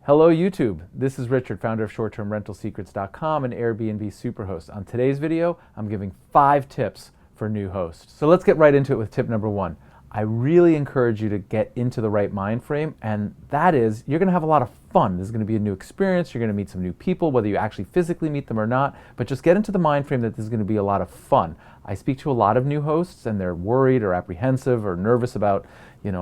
Hello YouTube, this is Richard, founder of ShortTermRentalSecrets.com and Airbnb Superhost. On today's video, I'm giving 5 tips for new hosts. So let's get right into it with tip number 1. I really encourage you to get into the right mind frame, and that is you're going to have a lot of fun. This is going to be a new experience. You're going to meet some new people, whether you actually physically meet them or not, but just get into the mind frame that this is going to be a lot of fun. I speak to a lot of new hosts and they're worried or apprehensive or nervous about,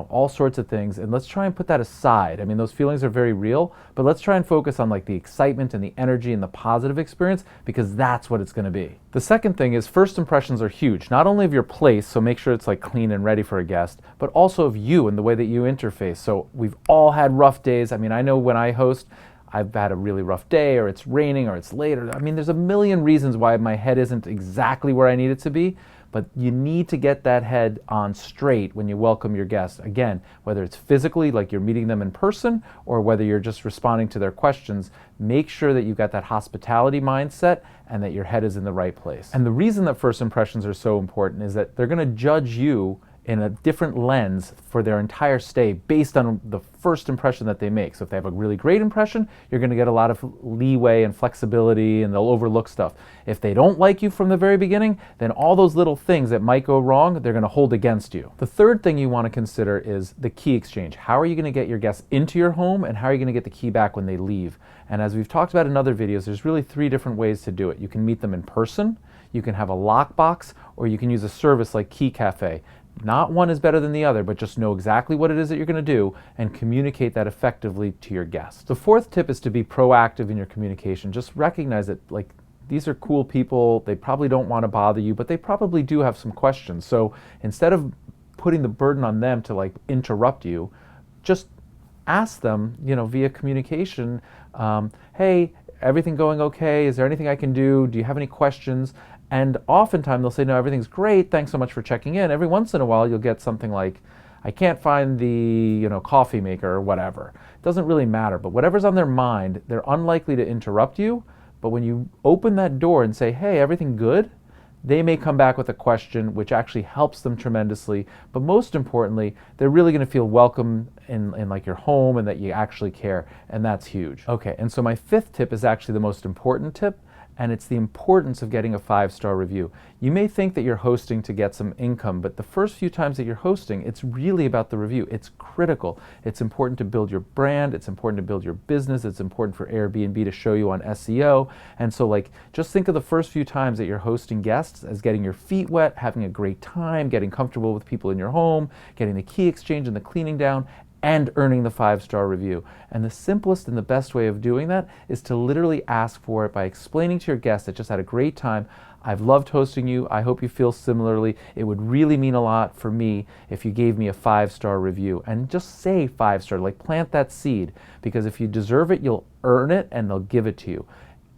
all sorts of things, and let's try and put that aside. I mean, those feelings are very real, but let's try and focus on like the excitement and the energy and the positive experience, because that's what it's going to be. The second thing is first impressions are huge, not only of your place, so make sure it's like clean and ready for a guest, but also of you and the way that you interface. So we've all had rough days. I mean, I know when I host, I've had a really rough day, or it's raining, or it's late, I mean, there's a million reasons why my head isn't exactly where I need it to be, but you need to get that head on straight when you welcome your guests. Again, whether it's physically, like you're meeting them in person, or whether you're just responding to their questions, make sure that you've got that hospitality mindset and that your head is in the right place. And the reason that first impressions are so important is that they're gonna judge you in a different lens for their entire stay based on the first impression that they make. So if they have a really great impression, you're going to get a lot of leeway and flexibility, and they'll overlook stuff. If they don't like you from the very beginning, then all those little things that might go wrong, they're going to hold against you. The third thing you want to consider is the key exchange. How are you going to get your guests into your home, and how are you going to get the key back when they leave? And as we've talked about in other videos, there's really 3 different ways to do it. You can meet them in person, you can have a lockbox, or you can use a service like Key Cafe. Not one is better than the other, but just know exactly what it is that you're going to do and communicate that effectively to your guests. The fourth tip is to be proactive in your communication. Just recognize that these are cool people. They probably don't want to bother you, but they probably do have some questions. So instead of putting the burden on them to interrupt you, just ask them, via communication, hey, everything going okay? Is there anything I can do? Do you have any questions? And oftentimes they'll say, no, everything's great. Thanks so much for checking in. Every once in a while you'll get something like, I can't find the coffee maker or whatever. It doesn't really matter, but whatever's on their mind, they're unlikely to interrupt you. But when you open that door and say, hey, everything good? They may come back with a question which actually helps them tremendously. But most importantly, they're really going to feel welcome in your home and that you actually care. And that's huge. Okay, and so my 5th tip is actually the most important tip. And it's the importance of getting a 5-star review. You may think that you're hosting to get some income, but the first few times that you're hosting, it's really about the review. It's critical. It's important to build your brand. It's important to build your business. It's important for Airbnb to show you on SEO. And so just think of the first few times that you're hosting guests as getting your feet wet, having a great time, getting comfortable with people in your home, getting the key exchange and the cleaning down, and earning the 5-star review. And the simplest and the best way of doing that is to literally ask for it by explaining to your guests that just had a great time. I've loved hosting you. I hope you feel similarly. It would really mean a lot for me if you gave me a 5-star review. And just say 5-star, plant that seed, because if you deserve it, you'll earn it and they'll give it to you.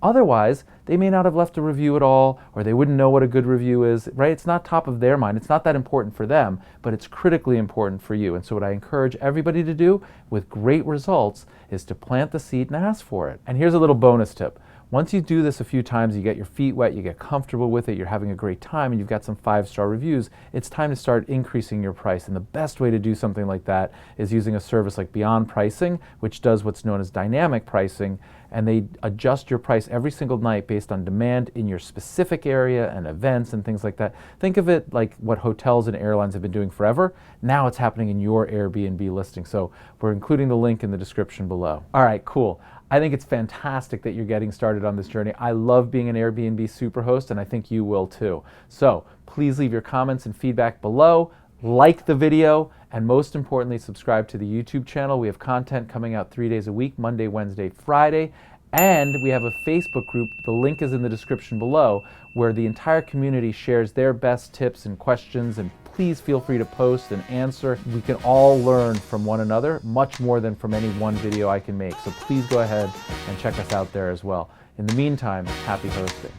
Otherwise, they may not have left a review at all, or they wouldn't know what a good review is, right? It's not top of their mind. It's not that important for them, but it's critically important for you. And so what I encourage everybody to do with great results is to plant the seed and ask for it. And here's a little bonus tip. Once you do this a few times, you get your feet wet, you get comfortable with it, you're having a great time, and you've got some 5-star reviews, it's time to start increasing your price. And the best way to do something like that is using a service like Beyond Pricing, which does what's known as dynamic pricing, and they adjust your price every single night based on demand in your specific area and events and things like that. Think of it like what hotels and airlines have been doing forever. Now it's happening in your Airbnb listing. So we're including the link in the description below. All right, cool. I think it's fantastic that you're getting started on this journey. I love being an Airbnb superhost, and I think you will too. So please leave your comments and feedback below, like the video, and most importantly, subscribe to the YouTube channel. We have content coming out 3 days a week, Monday, Wednesday, Friday. And we have a Facebook group, the link is in the description below, where the entire community shares their best tips and questions, and please feel free to post and answer. We can all learn from one another, much more than from any one video I can make. So please go ahead and check us out there as well. In the meantime, happy hosting.